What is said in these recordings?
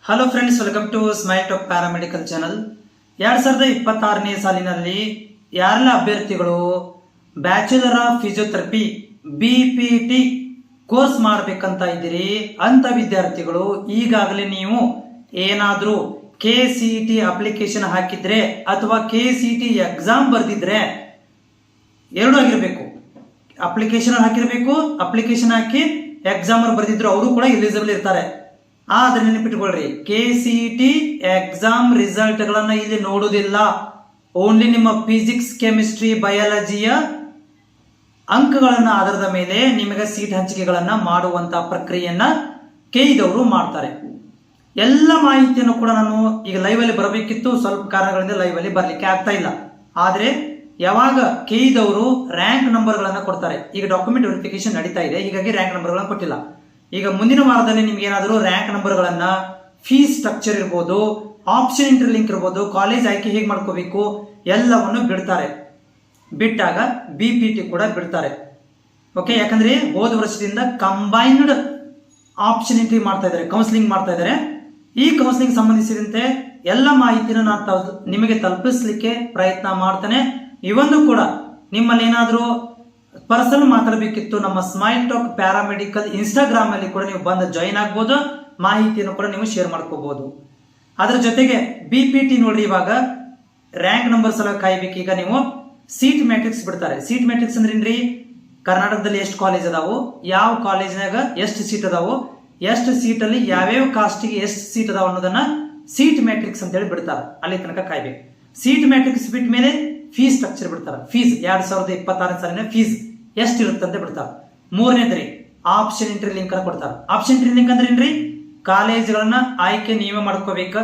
Hello friends, welcome to smile top paramedical channel. 2026ನೇ ಸಾಲಿನಲ್ಲಿ ಯಾರೆಲ್ಲ ಅಭ್ಯರ್ಥಿಗಳು bachelor of physiotherapy BPT course ಮಾಡಬೇಕಂತ ಇದ್ದೀರಿ ಅಂತ ವಿದ್ಯಾರ್ಥಿಗಳು ಈಗಾಗಲೇ ನೀವು ಏನಾದರೂ KCET ಅಪ್ಲಿಕೇಶನ್ ಹಾಕಿದ್ರೆ ಅಥವಾ KCET ಎಕ್ಸಾಮ್ ಬರೆದಿದ್ರೆ ಎರಡು ಆಗಿರಬೇಕು. ಅಪ್ಲಿಕೇಶನ್ ಹಾಕಿರಬೇಕು, ಅಪ್ಲಿಕೇಶನ್ ಹಾಕಿ ಎಕ್ಸಾಮ್ ಬರೆದಿದ್ರು ಅವರು ಕೂಡ ಎಲಿಜಿಬಲ್ ಇರ್ತಾರೆ. ಆದ್ರೆ ನೆನಪಿಟ್ಕೊಳ್ರಿ, KCET ಎಕ್ಸಾಮ್ ರಿಸಲ್ಟ್ ಗಳನ್ನ ಇಲ್ಲಿ ನೋಡುವುದಿಲ್ಲ. ಓನ್ಲಿ ನಿಮ್ಮ ಫಿಸಿಕ್ಸ್, ಕೆಮಿಸ್ಟ್ರಿ, ಬಯಾಲಜಿಯ ಅಂಕಗಳನ್ನ ಆಧಾರದ ಮೇಲೆ ನಿಮಗೆ ಸೀಟ್ ಹಂಚಿಕೆಗಳನ್ನ ಮಾಡುವಂತ ಪ್ರಕ್ರಿಯೆಯನ್ನ ಕೆಇದವರು ಮಾಡ್ತಾರೆ. ಎಲ್ಲ ಮಾಹಿತಿಯನ್ನು ಕೂಡ ನಾನು ಈಗ ಲೈವ್ ಅಲ್ಲಿ ಬರಬೇಕಿತ್ತು, ಸ್ವಲ್ಪ ಕಾರಣಗಳಿಂದ ಲೈವ್ ಅಲ್ಲಿ ಬರ್ಲಿಕ್ಕೆ ಆಗ್ತಾ ಇಲ್ಲ. ಆದ್ರೆ ಯಾವಾಗ ಕೆಇದವರು ರ್ಯಾಂಕ್ ನಂಬರ್ ಗಳನ್ನ ಕೊಡ್ತಾರೆ, ಈಗ ಡಾಕ್ಯುಮೆಂಟ್ ವೆರಿಫಿಕೇಶನ್ ನಡೀತಾ ಇದೆ, ಹೀಗಾಗಿ ರ್ಯಾಂಕ್ ನಂಬರ್ ಗಳನ್ನ ಕೊಟ್ಟಿಲ್ಲ. ಈಗ ಮುಂದಿನ ವಾರದಲ್ಲಿ ನಿಮ್ಗೆ ಏನಾದರೂ ರ್ಯಾಂಕ್ ನಂಬರ್ ಗಳನ್ನ, ಫೀಸ್ ಸ್ಟ್ರಕ್ಚರ್ ಇರ್ಬೋದು, ಆಪ್ಷನ್ ಇಂಟರ್ ಲಿಂಕ್ ಇರ್ಬೋದು, ಕಾಲೇಜ್ ಆಯ್ಕೆ ಹೇಗೆ ಮಾಡ್ಕೋಬೇಕು ಎಲ್ಲವನ್ನು ಬಿಡ್ತಾರೆ. ಬಿಟ್ಟಾಗ BPT ಕೂಡ ಬಿಡ್ತಾರೆ. ಓಕೆ, ಯಾಕಂದ್ರೆ ಹೋದ ವರ್ಷದಿಂದ ಕಂಬೈನ್ಡ್ ಆಪ್ಷನ್ ಎಂಟ್ರಿ ಮಾಡ್ತಾ ಇದ್ದಾರೆ, ಕೌನ್ಸಿಲಿಂಗ್ ಮಾಡ್ತಾ ಇದ್ದಾರೆ. ಈ ಕೌನ್ಸಿಲಿಂಗ್ ಸಂಬಂಧಿಸಿದಂತೆ ಎಲ್ಲ ಮಾಹಿತಿನ ನಾನು ನಿಮಗೆ ತಲುಪಿಸ್ಲಿಕ್ಕೆ ಪ್ರಯತ್ನ ಮಾಡ್ತೇನೆ. ಇವಂದು ಕೂಡ ನಿಮ್ಮಲ್ಲಿ ಏನಾದರೂ ಪರ್ಸನಲ್ ಮಾತಾಡಬೇಕಿತ್ತು, ನಮ್ಮ ಸ್ಮೈಲ್ ಟಾಕ್ ಪ್ಯಾರಾಮೆಡಿಕಲ್ ಇನ್ಸ್ಟಾಗ್ರಾಮ್ ಅಲ್ಲಿ ಕೂಡ ನೀವು ಬಂದು ಜಾಯಿನ್ ಆಗ್ಬೋದು, ಮಾಹಿತಿಯನ್ನು ಕೂಡ ನೀವು ಶೇರ್ ಮಾಡ್ಕೋಬಹುದು. ಅದರ ಜೊತೆಗೆ BPT ನೋಡ್ರಿ, ಇವಾಗ ರ್ಯಾಂಕ್ ನಂಬರ್ ಸಲ ಕಾಯ್ಬೇಕು. ಈಗ ನೀವು ಸೀಟ್ ಮ್ಯಾಟ್ರಿಕ್ಸ್ ಬಿಡ್ತಾರೆ. ಸೀಟ್ ಮ್ಯಾಟ್ರಿಕ್ಸ್ ಅಂದ್ರೆ ಏನ್ರಿ, ಕರ್ನಾಟಕದಲ್ಲಿ ಎಷ್ಟು ಕಾಲೇಜ್ ಅದಾವು, ಯಾವ ಕಾಲೇಜ್ನಾಗ ಎಷ್ಟು ಸೀಟ್ ಅದಾವು, ಎಷ್ಟು ಸೀಟ್ ಅಲ್ಲಿ ಯಾವ್ಯಾವ ಕಾಸ್ಟಿಗೆ ಎಷ್ಟು ಸೀಟ್ ಅದಾವ ಅನ್ನೋದನ್ನ ಸೀಟ್ ಮ್ಯಾಟ್ರಿಕ್ಸ್ ಅಂತ ಹೇಳಿ ಬಿಡ್ತಾರೆ. ಅಲ್ಲಿ ತನಕ ಕಾಯ್ಬೇಕು. ಸೀಟ್ ಮ್ಯಾಟ್ರಿಕ್ಸ್ ಬಿಟ್ಟ ಮೇಲೆ ಫೀಸ್ ಸ್ಟ್ರಕ್ಚರ್ ಬಿಡ್ತಾರೆ. ಫೀಸ್ 2026 ಸಾಲಿನ ಫೀಸ್ ಎಷ್ಟಿರುತ್ತೆ ಅಂತ ಬಿಡ್ತಾರೆ. ಮೂರನೇದ್ರಿ ಆಪ್ಷನ್ ಎಂಟ್ರಿ ಲಿಂಕ್ ಅನ್ನ ಕೊಡ್ತಾರೆ. ಆಪ್ಷನ್ ಎಂಟ್ರಿ ಲಿಂಕ್ ಅಂದ್ರೆ ಏನ್ರಿ, ಕಾಲೇಜ್ಗಳನ್ನ ಆಯ್ಕೆ ನೀವೇ ಮಾಡ್ಕೋಬೇಕ,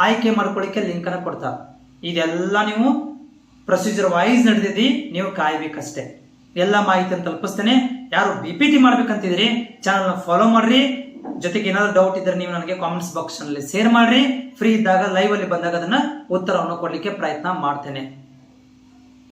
ಆಯ್ಕೆ ಮಾಡ್ಕೊಳ್ಳಿಕ್ಕೆ ಲಿಂಕ್ ಅನ್ನ ಕೊಡ್ತಾರೆ. ಇದೆಲ್ಲ ನೀವು ಪ್ರೊಸೀಜರ್ ವೈಸ್ ನಡೆದಿದ್ದಿ, ನೀವು ಕಾಯ್ಬೇಕಷ್ಟೇ. ಎಲ್ಲ ಮಾಹಿತಿಯನ್ನು ತಲುಪಿಸ್ತೇನೆ. ಯಾರು BPT ಮಾಡ್ಬೇಕಂತಿದ್ರಿ ಚಾನಲ್ ಫಾಲೋ ಮಾಡ್ರಿ. ಜೊತೆಗೆ ಏನಾದ್ರು ಡೌಟ್ ಇದ್ರೆ ನೀವು ನನಗೆ ಕಾಮೆಂಟ್ಸ್ ಬಾಕ್ಸ್ ನಲ್ಲಿ ಶೇರ್ ಮಾಡ್ರಿ. ಫ್ರೀ ಇದ್ದಾಗ ಲೈವ್ ಅಲ್ಲಿ ಬಂದಾಗ ಅದನ್ನ ಉತ್ತರವನ್ನು ಕೊಡ್ಲಿಕ್ಕೆ ಪ್ರಯತ್ನ ಮಾಡ್ತೇನೆ.